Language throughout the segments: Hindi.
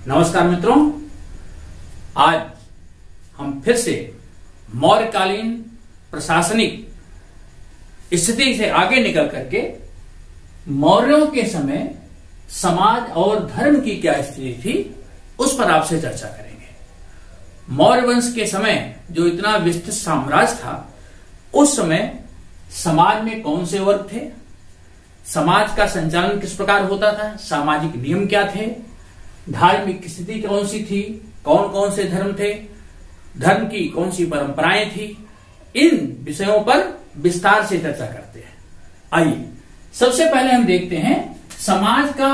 नमस्कार मित्रों, आज हम फिर से मौर्यकालीन प्रशासनिक स्थिति से आगे निकल करके मौर्यों के समय समाज और धर्म की क्या स्थिति थी उस पर आपसे चर्चा करेंगे। मौर्य वंश के समय जो इतना विस्तृत साम्राज्य था, उस समय समाज में कौन से वर्ग थे, समाज का संचालन किस प्रकार होता था, सामाजिक नियम क्या थे, धार्मिक स्थिति कौन सी थी, कौन कौन से धर्म थे, धर्म की कौन सी परंपराएं थी, इन विषयों पर विस्तार से चर्चा करते हैं। आइए सबसे पहले हम देखते हैं समाज का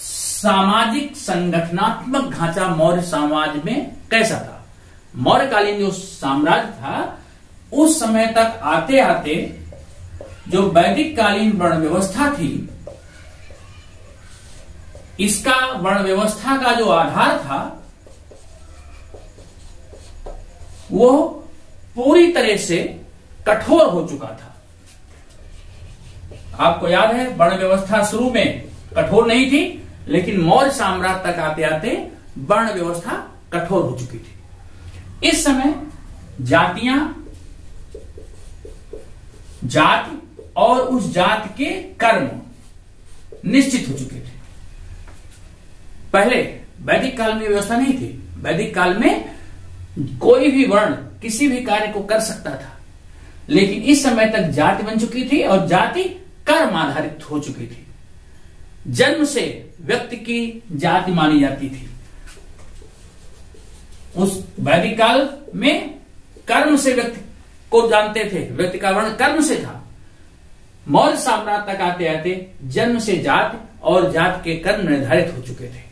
सामाजिक संगठनात्मक ढांचा मौर्य समाज में कैसा था। मौर्यकालीन जो साम्राज्य था, उस समय तक आते आते जो वैदिक कालीन वर्ण व्यवस्था थी, इसका वर्ण व्यवस्था का जो आधार था वो पूरी तरह से कठोर हो चुका था। आपको याद है, वर्ण व्यवस्था शुरू में कठोर नहीं थी, लेकिन मौर्य साम्राज्य तक आते आते वर्ण व्यवस्था कठोर हो चुकी थी। इस समय जातियां, जाति और उस जाति के कर्म निश्चित हो चुके थे। पहले वैदिक काल में व्यवस्था नहीं थी। वैदिक काल में कोई भी वर्ण किसी भी कार्य को कर सकता था, लेकिन इस समय तक जाति बन चुकी थी और जाति कर्म आधारित हो चुकी थी। जन्म से व्यक्ति की जाति मानी जाती थी। उस वैदिक काल में कर्म से व्यक्ति को जानते थे, व्यक्ति का वर्ण कर्म से था। मौर्य साम्राज्य तक आते आते जन्म से जाति और जाति के कर्म निर्धारित हो चुके थे।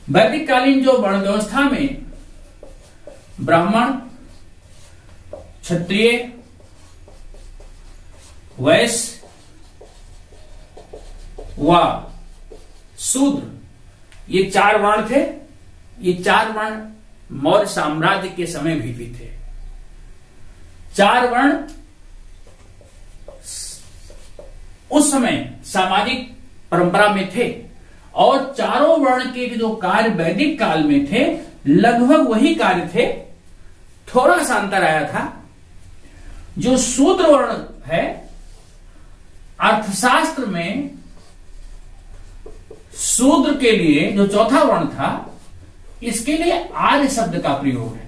वैदिक कालीन जो वर्ण व्यवस्था में ब्राह्मण, क्षत्रिय, वैश्य व शूद्र, ये चार वर्ण थे। ये चार वर्ण मौर्य साम्राज्य के समय भी थे। चार वर्ण उस समय सामाजिक परंपरा में थे और चारों वर्ण के जो कार्य वैदिक काल में थे, लगभग वही कार्य थे। थोड़ा सा अंतर आया था। जो शूद्र वर्ण है, अर्थशास्त्र में शूद्र के लिए जो चौथा वर्ण था, इसके लिए आर्य शब्द का प्रयोग है।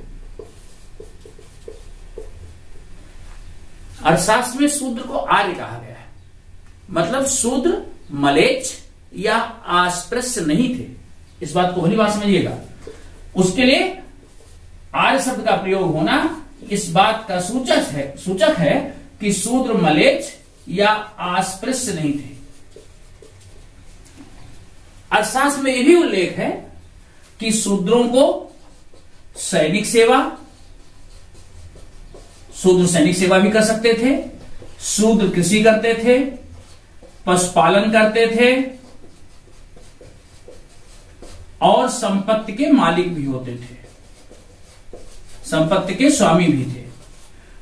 अर्थशास्त्र में शूद्र को आर्य कहा गया है। मतलब शूद्र मलेच्छ या अस्पृश्य नहीं थे। इस बात को भली बात समझिएगा। उसके लिए आर्य शब्द का प्रयोग होना इस बात का सूचक है कि शूद्र मलेच्छ या अस्पृश्य नहीं थे। अर्थशास्त्र में यह भी उल्लेख है कि शूद्रों को सैनिक सेवा, शूद्र सैनिक सेवा भी कर सकते थे, शूद्र कृषि करते थे, पशुपालन करते थे और संपत्ति के मालिक भी होते थे, संपत्ति के स्वामी भी थे।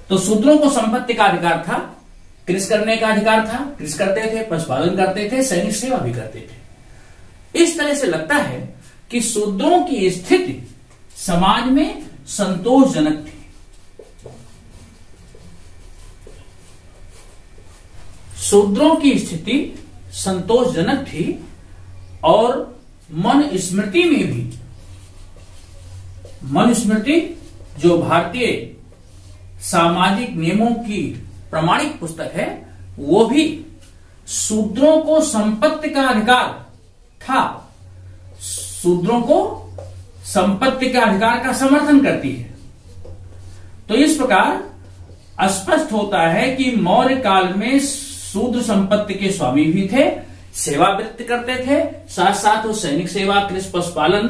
तो शूद्रों को संपत्ति का अधिकार था, कृषि करने का अधिकार था, कृषि करते थे, पशुपालन करते थे, सैनिक सेवा भी करते थे। इस तरह से लगता है कि शूद्रों की स्थिति समाज में संतोषजनक थी। शूद्रों की स्थिति संतोषजनक थी और मनुस्मृति में भी, मनुस्मृति जो भारतीय सामाजिक नियमों की प्रामाणिक पुस्तक है, वो भी शूद्रों को संपत्ति का अधिकार था, शूद्रों को संपत्ति का अधिकार का समर्थन करती है। तो इस प्रकार स्पष्ट होता है कि मौर्य काल में शूद्र संपत्ति के स्वामी भी थे, सेवावृत्ति करते थे, साथ साथ वो सैनिक सेवा, कृषि, पशुपालन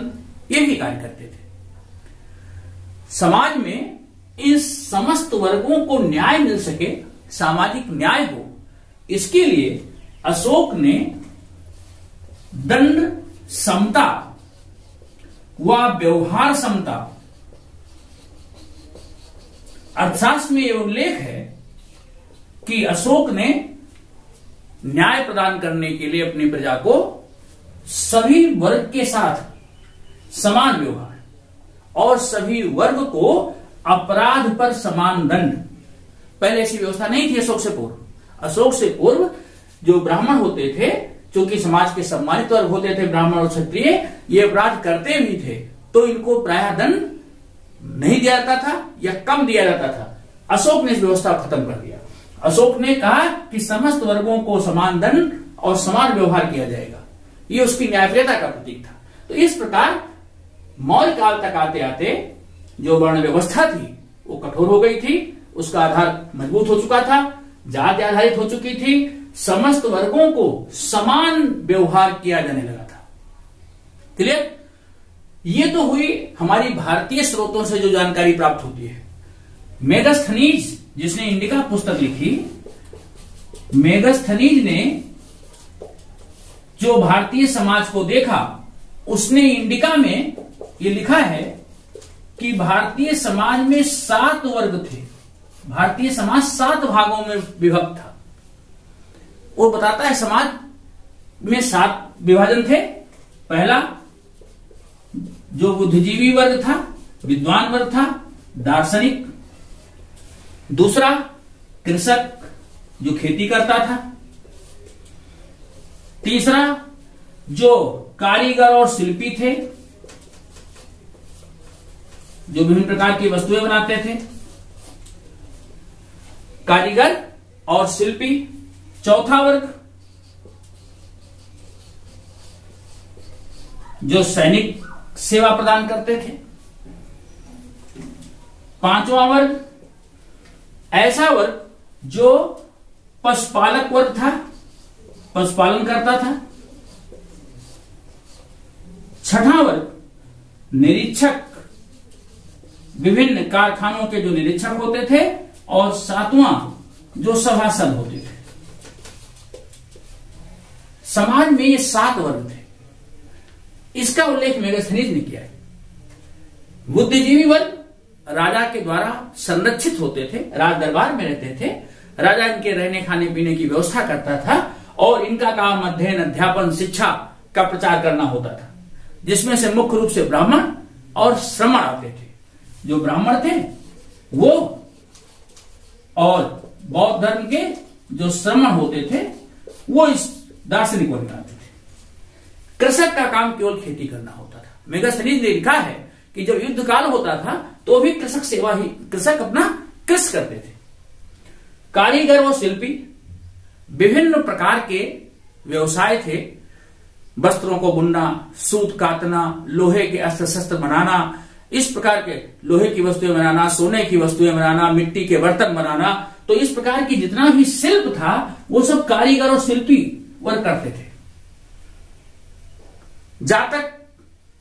ये भी कार्य करते थे। समाज में इस समस्त वर्गों को न्याय मिल सके, सामाजिक न्याय हो, इसके लिए अशोक ने दंड समता व व्यवहार समता, अर्थशास्त्र में यह उल्लेख है कि अशोक ने न्याय प्रदान करने के लिए अपनी प्रजा को सभी वर्ग के साथ समान व्यवहार और सभी वर्ग को अपराध पर समान दंड। पहले ऐसी व्यवस्था नहीं थी अशोक से पूर्व। अशोक से पूर्व जो ब्राह्मण होते थे, चूंकि समाज के सम्मानित वर्ग होते थे ब्राह्मण और क्षत्रिय, ये अपराध करते भी थे तो इनको प्रायः दंड नहीं दिया जाता था या कम दिया जाता था। अशोक ने इस व्यवस्था को खत्म कर दिया। अशोक ने कहा कि समस्त वर्गों को समान दंड और समान व्यवहार किया जाएगा। ये उसकी न्यायप्रियता का प्रतीक था। तो इस प्रकार मौर्य काल तक आते आते जो वर्ण व्यवस्था थी वो कठोर हो गई थी, उसका आधार मजबूत हो चुका था, जाति आधारित हो चुकी थी, समस्त वर्गों को समान व्यवहार किया जाने लगा था। क्लियर? ये तो हुई हमारी भारतीय स्रोतों से जो जानकारी प्राप्त होती है। मेगास्थनीज जिसने इंडिका पुस्तक लिखी, मेगास्थनीज ने जो भारतीय समाज को देखा, उसने इंडिका में ये लिखा है कि भारतीय समाज में 7 वर्ग थे। भारतीय समाज 7 भागों में विभक्त था। वो बताता है समाज में 7 विभाजन थे। पहला जो बुद्धिजीवी वर्ग था, विद्वान वर्ग था, दार्शनिक। दूसरा कृषक जो खेती करता था। तीसरा जो कारीगर और शिल्पी थे, जो विभिन्न प्रकार की वस्तुएं बनाते थे, कारीगर और शिल्पी। चौथा वर्ग जो सैनिक सेवा प्रदान करते थे। पांचवां वर्ग ऐसा वर्ग जो पशुपालक वर्ग था, पशुपालन करता था। छठा वर्ग निरीक्षक, विभिन्न कारखानों के जो निरीक्षक होते थे। और 7वां जो सभासद होते थे। समाज में ये 7 वर्ग थे। इसका उल्लेख मेगास्थनीज ने किया है। बुद्धिजीवी वर्ग राजा के द्वारा संरक्षित होते थे, राज दरबार में रहते थे। राजा इनके रहने खाने पीने की व्यवस्था करता था और इनका काम अध्ययन, अध्यापन, शिक्षा का प्रचार करना होता था, जिसमें से मुख्य रूप से ब्राह्मण और श्रमण आते थे। जो ब्राह्मण थे वो और बौद्ध धर्म के जो श्रमण होते थे वो इस दार्शनिक वर्ग में आते थे। कृषक का काम केवल खेती करना होता था। मेगास्थनीज ने लिखा है कि जब युद्ध काल होता था तो भी कृषक सेवा ही, कृषक अपना कृषि करते थे। कारीगर और शिल्पी विभिन्न प्रकार के व्यवसाय थे। वस्त्रों को बुनना, सूत काटना, लोहे के अस्त्र शस्त्र बनाना, इस प्रकार के लोहे की वस्तुएं बनाना, सोने की वस्तुएं बनाना, मिट्टी के बर्तन बनाना। तो इस प्रकार की जितना भी शिल्प था वो सब कारीगर और शिल्पी वर्ग करते थे। जातक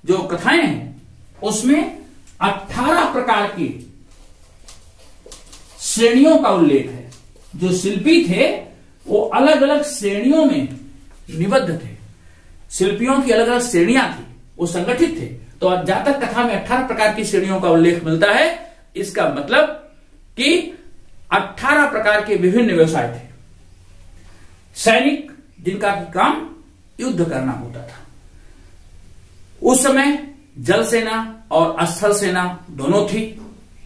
जो कथाएं हैं उसमें 18 प्रकार की श्रेणियों का उल्लेख है। जो शिल्पी थे वो अलग अलग श्रेणियों में निबद्ध थे। शिल्पियों की अलग अलग श्रेणियां थी, वो संगठित थे। तो जातक कथा में 18 प्रकार की श्रेणियों का उल्लेख मिलता है। इसका मतलब कि 18 प्रकार के विभिन्न व्यवसाय थे। सैनिक जिनका काम युद्ध करना होता था। उस समय जल सेना और स्थल सेना दोनों थी।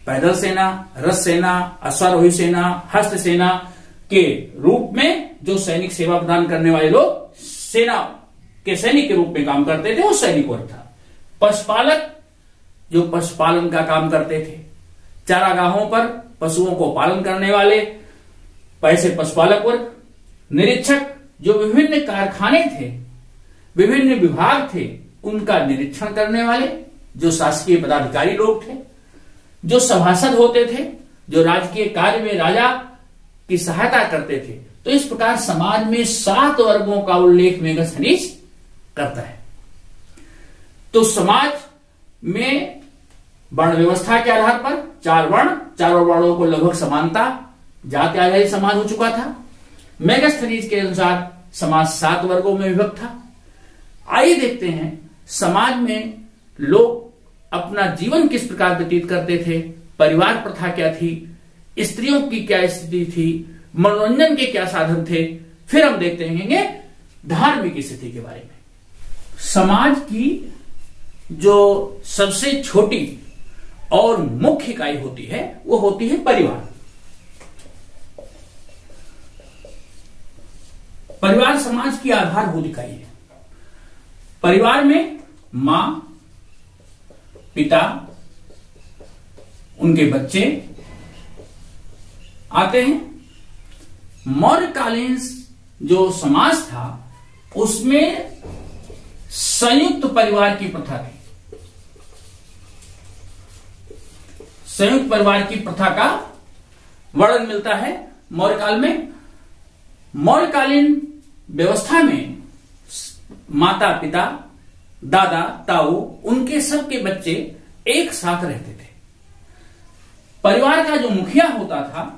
पैदल सेना, रथ सेना, अश्वारोही सेना, हस्त सेना के रूप में जो सैनिक सेवा प्रदान करने वाले लोग सेना के सैनिक के रूप में काम करते थे, वो सैनिक वर्ग था। पशुपालक जो पशुपालन का काम करते थे, चारागाहों पर पशुओं को पालन करने वाले पैसे पशुपालक वर्ग। निरीक्षक जो विभिन्न कारखाने थे, विभिन्न विभाग थे, उनका निरीक्षण करने वाले जो शासकीय पदाधिकारी लोग थे। जो सभासद होते थे, जो राजकीय कार्य में राजा की सहायता करते थे। तो इस प्रकार समाज में 7 वर्गों का उल्लेख मेगास्थनीज करता है। तो समाज में वर्ण व्यवस्था के आधार पर 4 वर्ण, चारों वर्णों को लगभग समानता, जाति आधारित समाज हो चुका था। मेगास्थनीज के अनुसार समाज 7 वर्गों में विभक्त था। आइए देखते हैं समाज में लोग अपना जीवन किस प्रकार व्यतीत करते थे, परिवार प्रथा क्या थी, स्त्रियों की क्या स्थिति थी, मनोरंजन के क्या साधन थे, फिर हम देखते रहेंगे धार्मिक स्थिति के बारे में। समाज की जो सबसे छोटी और मुख्य इकाई होती है वो होती है परिवार। परिवार समाज की आधारभूत इकाई है। परिवार में मां, पिता, उनके बच्चे आते हैं। मौर्यकालीन जो समाज था उसमें संयुक्त परिवार की प्रथा थी। संयुक्त परिवार की प्रथा का वर्णन मिलता है मौर्यकाल में। मौर्यकालीन व्यवस्था में माता पिता, दादा, ताऊ, उनके सबके बच्चे एक साथ रहते थे। परिवार का जो मुखिया होता था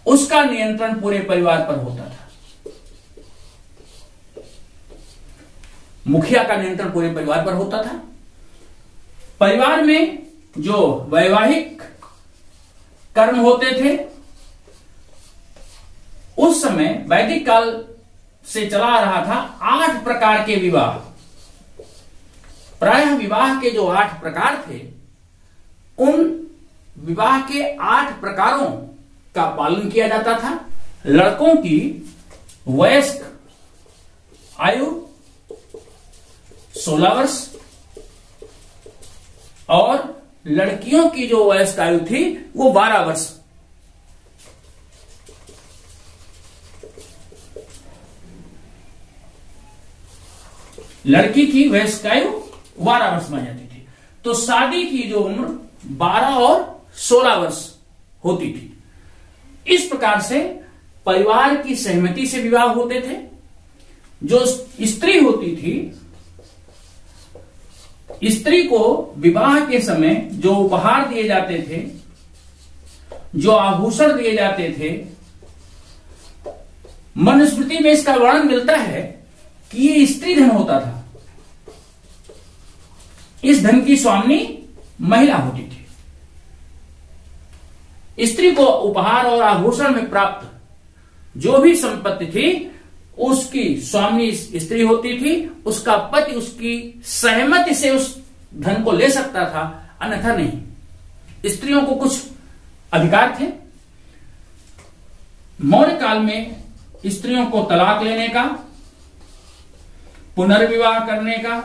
उसका नियंत्रण पूरे परिवार पर होता था। मुखिया का नियंत्रण पूरे परिवार पर होता था। परिवार में जो वैवाहिक कर्म होते थे उस समय वैदिक काल से चला आ रहा था 8 प्रकार के विवाह। प्रायः विवाह के जो 8 प्रकार थे उन विवाह के 8 प्रकारों का पालन किया जाता था। लड़कों की वयस्क आयु 16 वर्ष और लड़कियों की जो वयस्क आयु थी वो 12 वर्ष। लड़की की वयस्क आयु 12 वर्ष मानी जाती थी। तो शादी की जो उम्र 12 और 16 वर्ष होती थी। इस प्रकार से परिवार की सहमति से विवाह होते थे। जो स्त्री होती थी, स्त्री को विवाह के समय जो उपहार दिए जाते थे, जो आभूषण दिए जाते थे, मनुस्मृति में इसका वर्णन मिलता है कि ये स्त्री धन होता था। इस धन की स्वामिनी महिला होती थी। स्त्री को उपहार और आभूषण में प्राप्त जो भी संपत्ति थी उसकी स्वामिनी स्त्री होती थी। उसका पति उसकी सहमति से उस धन को ले सकता था, अन्यथा नहीं। स्त्रियों को कुछ अधिकार थे। मौर्य काल में स्त्रियों को तलाक लेने का, पुनर्विवाह करने का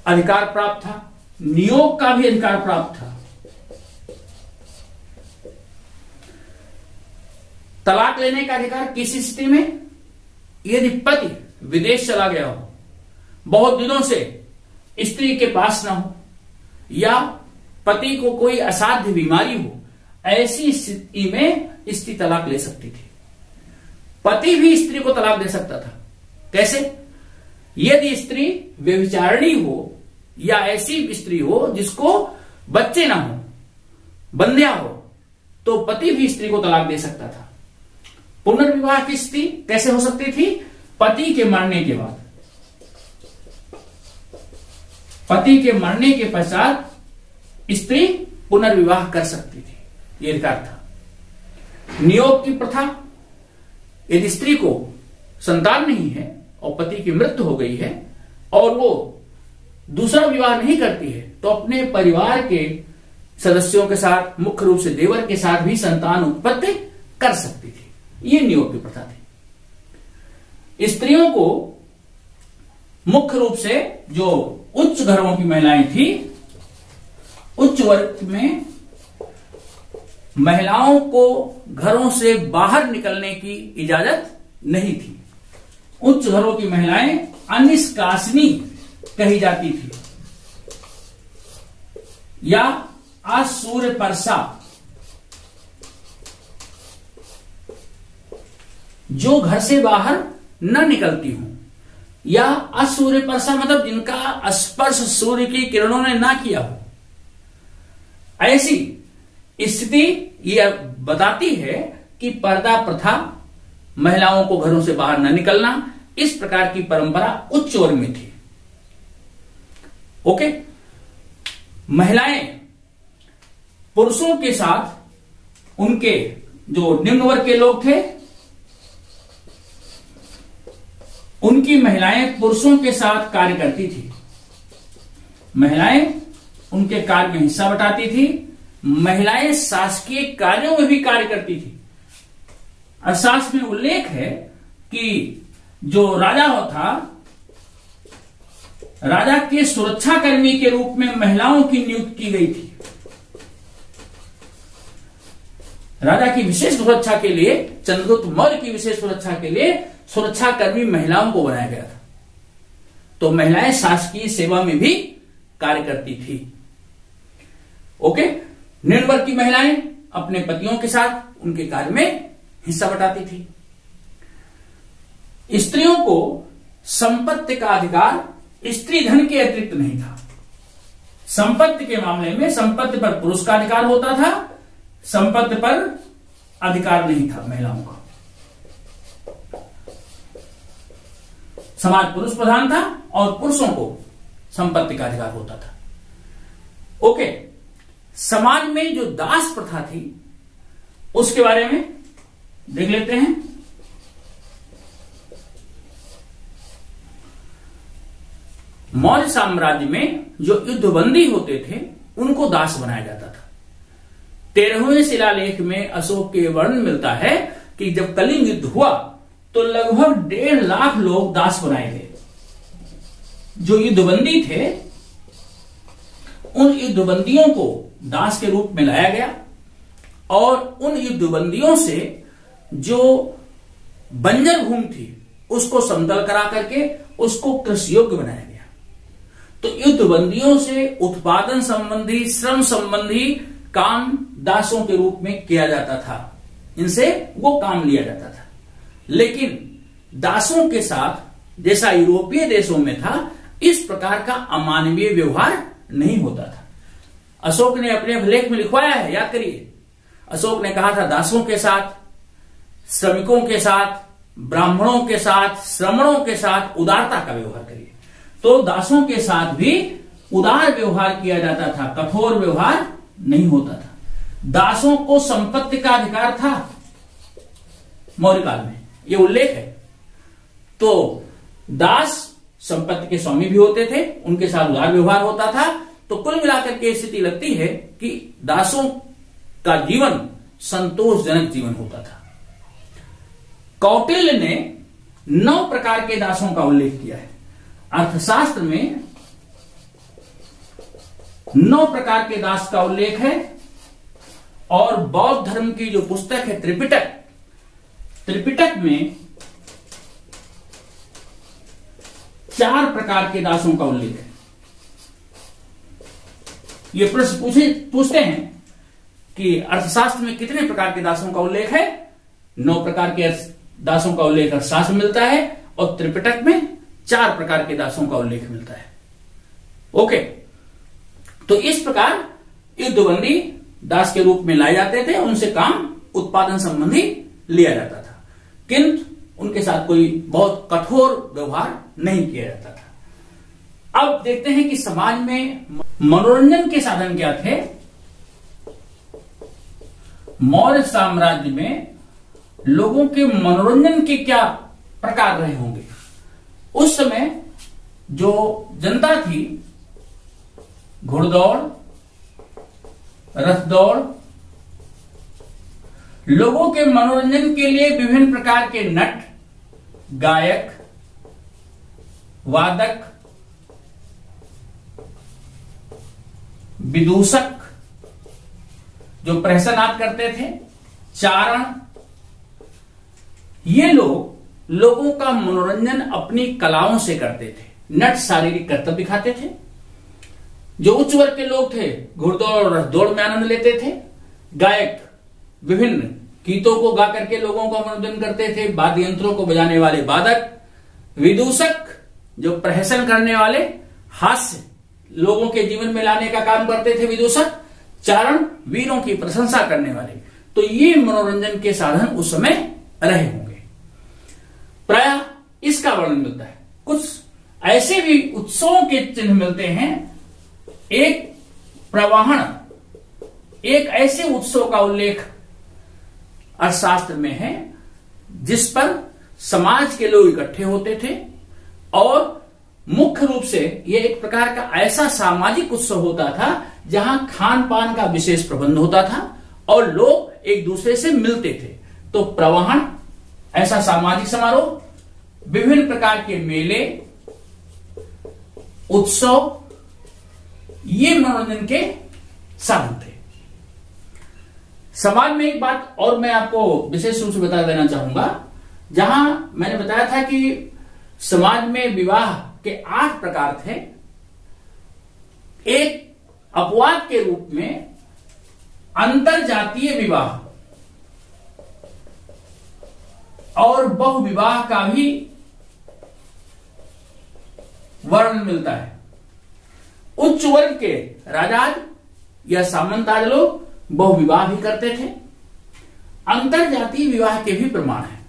अधिकार प्राप्त था। नियोग का भी अधिकार प्राप्त था। तलाक लेने का अधिकार किस स्थिति में? यदि पति विदेश चला गया हो, बहुत दिनों से स्त्री के पास ना हो, या पति को कोई असाध्य बीमारी हो, ऐसी स्थिति में स्त्री तलाक ले सकती थी। पति भी स्त्री को तलाक दे सकता था। कैसे? यदि स्त्री व्यभिचारिणी हो या ऐसी स्त्री हो जिसको बच्चे ना हो, बंध्या हो, तो पति भी स्त्री को तलाक दे सकता था। पुनर्विवाह की स्थिति कैसे हो सकती थी? पति के मरने के बाद। पति के मरने के पश्चात स्त्री पुनर्विवाह कर सकती थी, ये अधिकार था। नियोग की प्रथा, यदि स्त्री को संतान नहीं है और पति की मृत्यु हो गई है और वो दूसरा विवाह नहीं करती है, तो अपने परिवार के सदस्यों के साथ, मुख्य रूप से देवर के साथ भी संतान उत्पत्ति कर सकती थी। ये नियोग की प्रथा थी। स्त्रियों को मुख्य रूप से जो उच्च घरों की महिलाएं थी, उच्च वर्ग में महिलाओं को घरों से बाहर निकलने की इजाजत नहीं थी। उच्च घरों की महिलाएं अनिष्कासनी कही जाती थी या असूर्यपर्सा। जो घर से बाहर न निकलती हूं, या असूर्यपर्सा मतलब जिनका स्पर्श सूर्य की किरणों ने ना किया हो। ऐसी स्थिति यह बताती है कि पर्दा प्रथा, महिलाओं को घरों से बाहर न निकलना, इस प्रकार की परंपरा उच्च वर्ग में थी। ओके, महिलाएं पुरुषों के साथ उनके जो निम्न वर्ग के लोग थे, उनकी महिलाएं पुरुषों के साथ कार्य करती थी। महिलाएं उनके कार्य में हिस्सा बटाती थी। महिलाएं शासकीय कार्यों में भी कार्य करती थी। अर्थशास्त्र में उल्लेख है कि जो राजा था, राजा के सुरक्षा कर्मी के रूप में महिलाओं की नियुक्ति की गई थी। राजा की विशेष सुरक्षा के लिए, चंद्रगुप्त मौर्य की विशेष सुरक्षा के लिए सुरक्षा कर्मी महिलाओं को बनाया गया था। तो महिलाएं शासकीय सेवा में भी कार्य करती थी। ओके, निम्न वर्ग की महिलाएं अपने पतियों के साथ उनके कार्य में हिस्सा बटाती थी। स्त्रियों को संपत्ति का अधिकार स्त्री धन के अतिरिक्त नहीं था। संपत्ति के मामले में संपत्ति पर पुरुष का अधिकार होता था, संपत्ति पर अधिकार नहीं था महिलाओं का। समाज पुरुष प्रधान था और पुरुषों को संपत्ति का अधिकार होता था। ओके, समाज में जो दास प्रथा थी उसके बारे में देख लेते हैं। मौर्य साम्राज्य में जो युद्धबंदी होते थे उनको दास बनाया जाता था। 13वें शिलालेख में अशोक के वर्णन मिलता है कि जब कलिंग युद्ध हुआ तो लगभग 1.5 लाख लोग दास बनाए गए। जो युद्धबंदी थे उन युद्धबंदियों को दास के रूप में लाया गया और उन युद्धबंदियों से जो बंजर भूमि थी उसको समतल करा करके उसको कृषि योग्य बनाया गया। तो युद्धबंदियों से उत्पादन संबंधी, श्रम संबंधी काम दासों के रूप में किया जाता था। इनसे वो काम लिया जाता था। लेकिन दासों के साथ जैसा यूरोपीय देशों में था, इस प्रकार का अमानवीय व्यवहार नहीं होता था। अशोक ने अपने लेख में लिखवाया है, याद करिए। अशोक ने कहा था दासों के साथ, श्रमिकों के साथ, ब्राह्मणों के साथ, श्रमणों के साथ उदारता का व्यवहार करिए। तो दासों के साथ भी उदार व्यवहार किया जाता था, कठोर व्यवहार नहीं होता था। दासों को संपत्ति का अधिकार था मौर्य काल में, यह उल्लेख है। तो दास संपत्ति के स्वामी भी होते थे, उनके साथ उदार व्यवहार होता था। तो कुल मिलाकर के स्थिति लगती है कि दासों का जीवन संतोषजनक जीवन होता था। कौटिल्य ने 9 प्रकार के दासों का उल्लेख किया है। अर्थशास्त्र में 9 प्रकार के दास का उल्लेख है और बौद्ध धर्म की जो पुस्तक है त्रिपिटक में 4 प्रकार के दासों का उल्लेख है। ये प्रश्न पूछते हैं कि अर्थशास्त्र में कितने प्रकार के दासों का उल्लेख है। 9 प्रकार के दासों का उल्लेख अर्थशास्त्र में मिलता है और त्रिपिटक में 4 प्रकार के दासों का उल्लेख मिलता है। ओके, तो इस प्रकार युद्धबंदी दास के रूप में लाए जाते थे, उनसे काम उत्पादन संबंधी लिया जाता था, किंतु उनके साथ कोई बहुत कठोर व्यवहार नहीं किया जाता था। अब देखते हैं कि समाज में मनोरंजन के साधन क्या थे। मौर्य साम्राज्य में लोगों के मनोरंजन के क्या प्रकार रहे होंगे। उस समय जो जनता थी, घुड़दौड़, रथ दौड़, लोगों के मनोरंजन के लिए विभिन्न प्रकार के नट, गायक, वादक, विदूषक जो प्रहसनाद करते थे, चारण, ये लोगों का मनोरंजन अपनी कलाओं से करते थे। नट शारीरिक कर्तव्य दिखाते थे। जो उच्च वर्ग के लोग थे घुड़दौड़ और दौड़ में आनंद लेते थे। गायक विभिन्न गीतों को गा करके लोगों का मनोरंजन करते थे। वाद्य यंत्रों को बजाने वाले वादक। विदूषक जो प्रहसन करने वाले, हास्य लोगों के जीवन में लाने का काम करते थे विदूषक। चारण वीरों की प्रशंसा करने वाले। तो ये मनोरंजन के साधन उस समय रहे होंगे। प्रायः इसका वर्णन मिलता है। कुछ ऐसे भी उत्सवों के चिन्ह मिलते हैं। एक प्रवाहन एक ऐसे उत्सव का उल्लेख अर्थशास्त्र में है जिस पर समाज के लोग इकट्ठे होते थे और मुख्य रूप से यह एक प्रकार का ऐसा सामाजिक उत्सव होता था जहां खान पान का विशेष प्रबंध होता था और लोग एक दूसरे से मिलते थे। तो प्रवहन, ऐसा सामाजिक समारोह, विभिन्न प्रकार के मेले, उत्सव, ये मनोरंजन के साधन थे। समाज में एक बात और मैं आपको विशेष रूप से बता देना चाहूंगा, जहां मैंने बताया था कि समाज में विवाह के 8 प्रकार थे। एक अपवाद के रूप में अंतर जातीय विवाह और बहुविवाह का भी वर्णन मिलता है। उच्च वर्ग के राजाज या सामंताज लोग बहुविवाह भी करते थे। अंतर जातीय विवाह के भी प्रमाण हैं।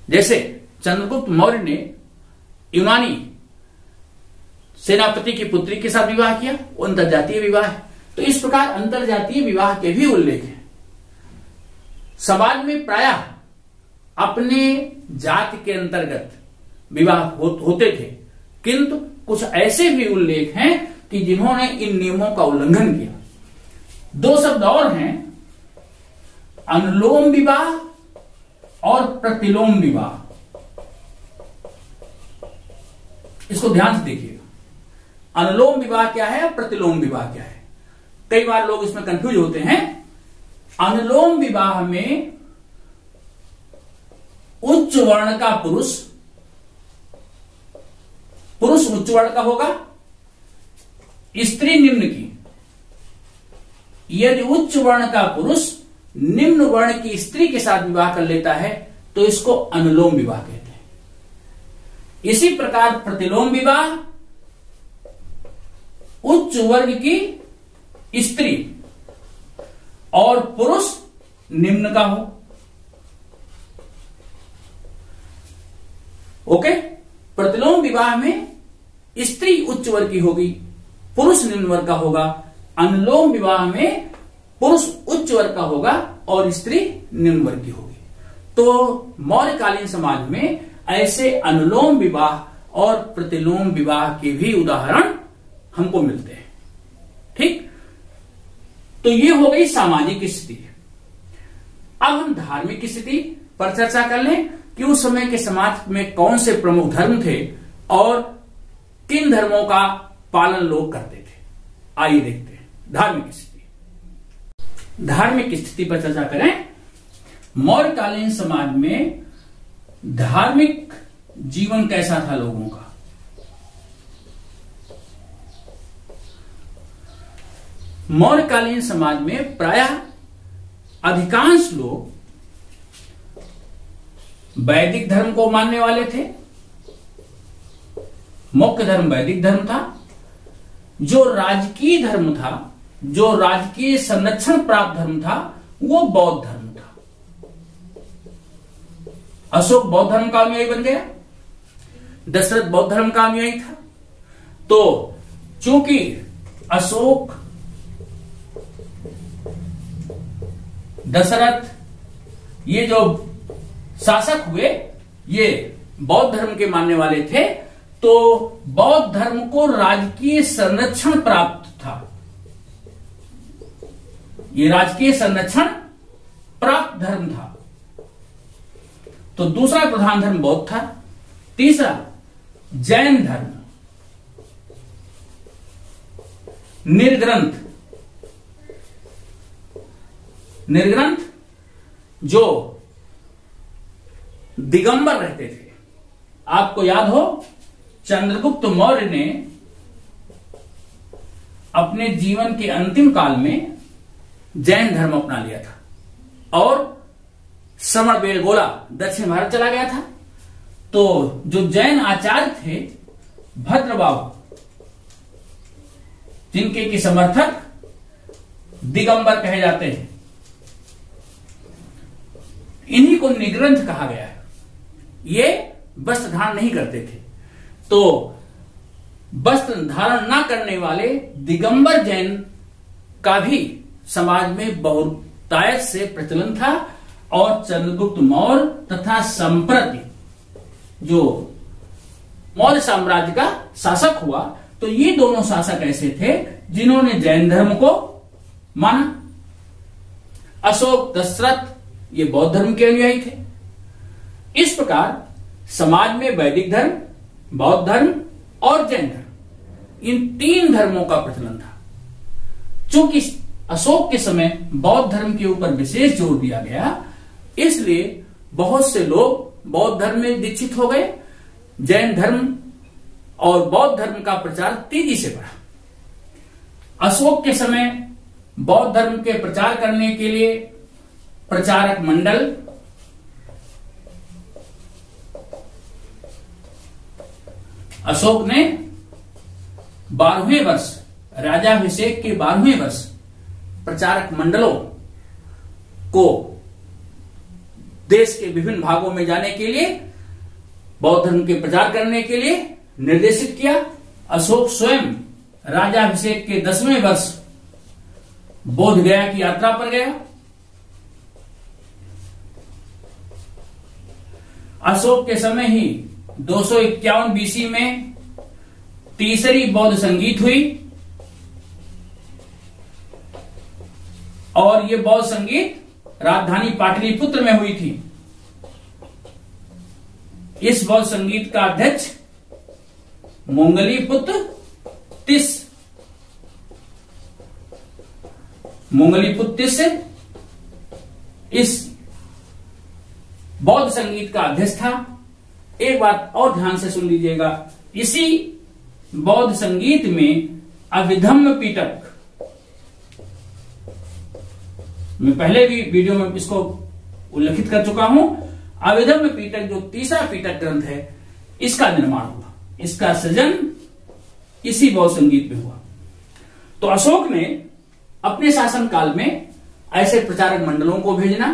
जैसे चंद्रगुप्त मौर्य ने यूनानी सेनापति की पुत्री के साथ विवाह किया, वो अंतरजातीय विवाह है। तो इस प्रकार अंतरजातीय विवाह के भी उल्लेख हैं। समाज में प्रायः अपने जाति के अंतर्गत विवाह होते थे, किंतु कुछ ऐसे भी उल्लेख हैं कि जिन्होंने इन नियमों का उल्लंघन किया। 2 शब्द और हैं, अनुलोम विवाह और प्रतिलोम विवाह। इसको ध्यान से देखिएगा, अनुलोम विवाह क्या है, प्रतिलोम विवाह क्या है। कई बार लोग इसमें कंफ्यूज होते हैं। अनुलोम विवाह में उच्च वर्ण का पुरुष उच्च वर्ण का होगा, स्त्री निम्न की। यदि उच्च वर्ण का पुरुष निम्न वर्ण की स्त्री के साथ विवाह कर लेता है तो इसको अनुलोम विवाह कहते हैं। इसी प्रकार प्रतिलोम विवाह उच्च वर्ग की स्त्री और पुरुष निम्न का हो। ओके, प्रतिलोम विवाह में स्त्री उच्च वर्ग की होगी, पुरुष निम्न वर्ग का होगा। अनुलोम विवाह में पुरुष उच्च वर्ग का होगा और स्त्री निम्न वर्ग की होगी। तो मौर्यकालीन समाज में ऐसे अनुलोम विवाह और प्रतिलोम विवाह के भी उदाहरण हमको मिलते हैं। ठीक, तो ये हो गई सामाजिक स्थिति। अब हम धार्मिक स्थिति पर चर्चा कर लें कि उस समय के समाज में कौन से प्रमुख धर्म थे और किन धर्मों का पालन लोग करते थे। आइए देखते हैं धार्मिक स्थिति। धार्मिक स्थिति पर चर्चा करें। मौर्यकालीन समाज में धार्मिक जीवन कैसा था लोगों का। मौर्यकालीन समाज में प्रायः अधिकांश लोग वैदिक धर्म को मानने वाले थे। मुख्य धर्म वैदिक धर्म था। जो राजकीय धर्म था, जो राजकीय संरक्षण प्राप्त धर्म था, वो बौद्ध धर्म था। अशोक बौद्ध धर्म का अनुयायी बन गया, दशरथ बौद्ध धर्म का अनुयायी था। तो चूंकि अशोक, दशरथ, ये जो शासक हुए ये बौद्ध धर्म के मानने वाले थे, तो बौद्ध धर्म को राजकीय संरक्षण प्राप्त था। ये राजकीय संरक्षण प्राप्त धर्म था। तो दूसरा प्रधान धर्म बौद्ध था। तीसरा जैन धर्म, निर्ग्रंथ जो दिगंबर रहते थे। आपको याद हो, चंद्रगुप्त मौर्य ने अपने जीवन के अंतिम काल में जैन धर्म अपना लिया था और श्रवण बेलगोला दक्षिण भारत चला गया था। तो जो जैन आचार्य थे, भद्रबाहु, जिनके की समर्थक दिगंबर कहे जाते हैं, इन्हीं को निग्रंथ कहा गया है। ये वस्त्र धारण नहीं करते थे। तो वस्त्र धारण ना करने वाले दिगंबर जैन का भी समाज में बहुतायत से प्रचलन था और चंद्रगुप्त मौर्य तथा संप्रति जो मौर्य साम्राज्य का शासक हुआ, तो ये दोनों शासक ऐसे थे जिन्होंने जैन धर्म को माना। अशोक, दशरथ ये बौद्ध धर्म के अनुयायी थे। इस प्रकार समाज में वैदिक धर्म, बौद्ध धर्म और जैन धर्म, इन तीन धर्मों का प्रचलन था। चूंकि अशोक के समय बौद्ध धर्म के ऊपर विशेष जोर दिया गया, इसलिए बहुत से लोग बौद्ध धर्म में दीक्षित हो गए। जैन धर्म और बौद्ध धर्म का प्रचार तेजी से बढ़ा। अशोक के समय बौद्ध धर्म के प्रचार करने के लिए प्रचारक मंडल, अशोक ने 12वें वर्ष, राजाभिषेक के 12वें वर्ष प्रचारक मंडलों को देश के विभिन्न भागों में जाने के लिए, बौद्ध धर्म के प्रचार करने के लिए निर्देशित किया। अशोक स्वयं राजाभिषेक के 10वें वर्ष बोध गया की यात्रा पर गया। अशोक के समय ही 251 बीसी में तीसरी बौद्ध संगीत हुई और ये बौद्ध संगीत राजधानी पाटलिपुत्र में हुई थी। इस बौद्ध संगीत का अध्यक्ष मोंगलीपुत्र तिस इस बौद्ध संगीत का अध्यक्ष था। एक बात और ध्यान से सुन लीजिएगा, इसी बौद्ध संगीत में अभिधम्म पिटक, मैं पहले भी वीडियो में इसको उल्लेखित कर चुका हूं। अभिधम्म पिटक जो तीसरा पिटक ग्रंथ है, इसका निर्माण हुआ, इसका सृजन इसी बौद्ध संगीत में हुआ। तो अशोक ने अपने शासन काल में ऐसे प्रचारक मंडलों को भेजना,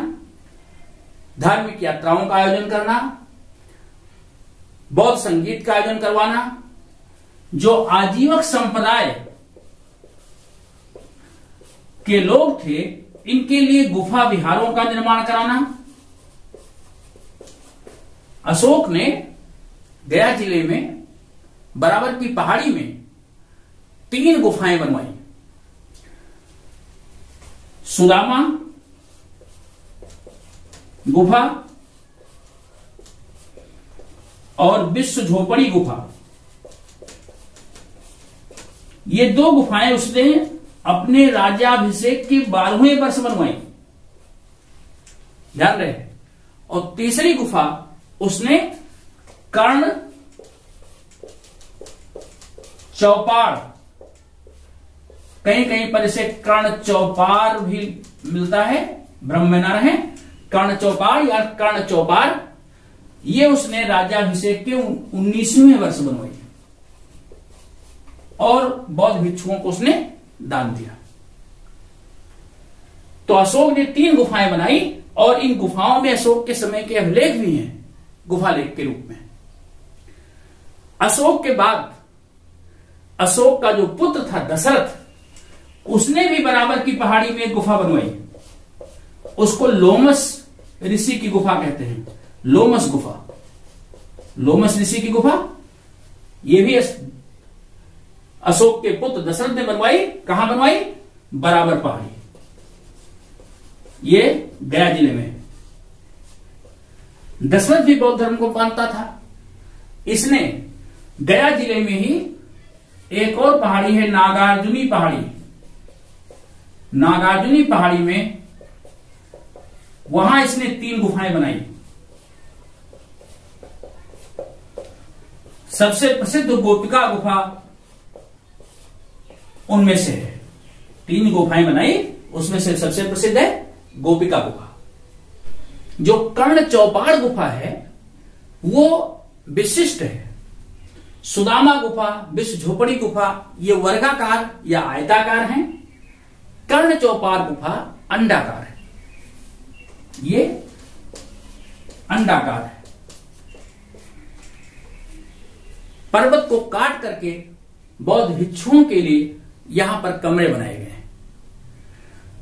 धार्मिक यात्राओं का आयोजन करना, बौद्ध संगीत का आयोजन करवाना, जो आजीवक संप्रदाय के लोग थे इनके लिए गुफा विहारों का निर्माण कराना। अशोक ने गया जिले में बराबर की पहाड़ी में 3 गुफाएं बनवाई। सुदामा गुफा और विश्व झोपड़ी गुफा, ये 2 गुफाएं उसने अपने राज्याभिषेक के 12वें वर्ष बनवाई, ध्यान रहे। और तीसरी गुफा उसने कर्ण चौपाड़, कहीं कहीं पर इसे कर्ण चौपार भी मिलता है, भ्रम में ना रहे, कर्ण चौपाड़ या कर्ण चौपार, ये उसने राज्याभिषेक के 19वें वर्ष बनवाई और बौद्ध भिक्षुओं को उसने दान दिया। तो अशोक ने 3 गुफाएं बनाई और इन गुफाओं में अशोक के समय के अभिलेख भी हैं, गुफालेख के रूप में। अशोक के बाद अशोक का जो पुत्र था दशरथ, उसने भी बराबर की पहाड़ी में एक गुफा बनवाई, उसको लोमस ऋषि की गुफा कहते हैं। लोमस गुफा, लोमस ऋषि की गुफा, ये भी अशोक के पुत्र दशरथ ने बनवाई। कहां बनवाई? बराबर पहाड़ी, ये गया जिले में। दशरथ भी बौद्ध धर्म को मानता था, इसने गया जिले में ही एक और पहाड़ी है, नागार्जुनी पहाड़ी। नागार्जुनी पहाड़ी में वहां इसने 3 गुफाएं बनाई। सबसे प्रसिद्ध गोपिका गुफा उनमें से है। 3 गुफाएं बनाई, उसमें से सबसे प्रसिद्ध है गोपिका गुफा। जो कर्ण चौपाड़ गुफा है वो विशिष्ट है। सुदामा गुफा, विश्व झोपड़ी गुफा, ये वर्गाकार या आयताकार हैं। कर्ण चौपाड़ गुफा अंडाकार है, ये अंडाकार है। पर्वत को काट करके बौद्ध भिक्षुओं के लिए यहां पर कमरे बनाए गए हैं।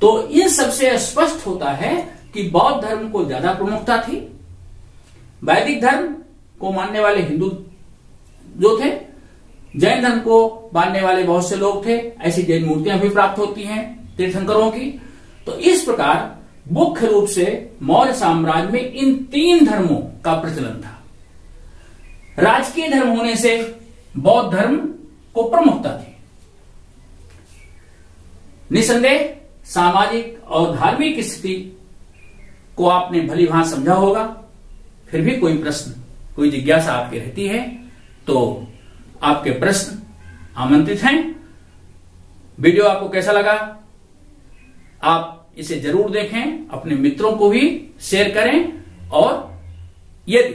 तो इन सबसे स्पष्ट होता है कि बौद्ध धर्म को ज्यादा प्रमुखता थी। वैदिक धर्म को मानने वाले हिंदू जो थे, जैन धर्म को मानने वाले बहुत से लोग थे। ऐसी जैन मूर्तियां भी प्राप्त होती हैं तीर्थंकरों की। तो इस प्रकार मुख्य रूप से मौर्य साम्राज्य में इन 3 धर्मों का प्रचलन था। राजकीय धर्म होने से बौद्ध धर्म को प्रमुखता थी। निसंदेह सामाजिक और धार्मिक स्थिति को आपने भली भांति समझा होगा। फिर भी कोई प्रश्न, कोई जिज्ञासा आपकी रहती है तो आपके प्रश्न आमंत्रित हैं। वीडियो आपको कैसा लगा? आप इसे जरूर देखें, अपने मित्रों को भी शेयर करें और यदि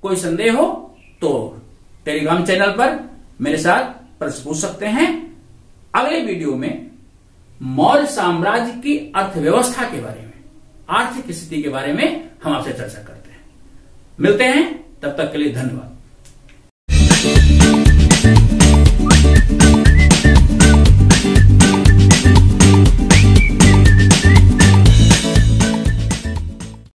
कोई संदेह हो तो टेलीग्राम चैनल पर मेरे साथ प्रश्न पूछ सकते हैं। अगले वीडियो में मौर्य साम्राज्य की अर्थव्यवस्था के बारे में, आर्थिक स्थिति के बारे में हम आपसे चर्चा करते हैं। मिलते हैं, तब तक के लिए धन्यवाद।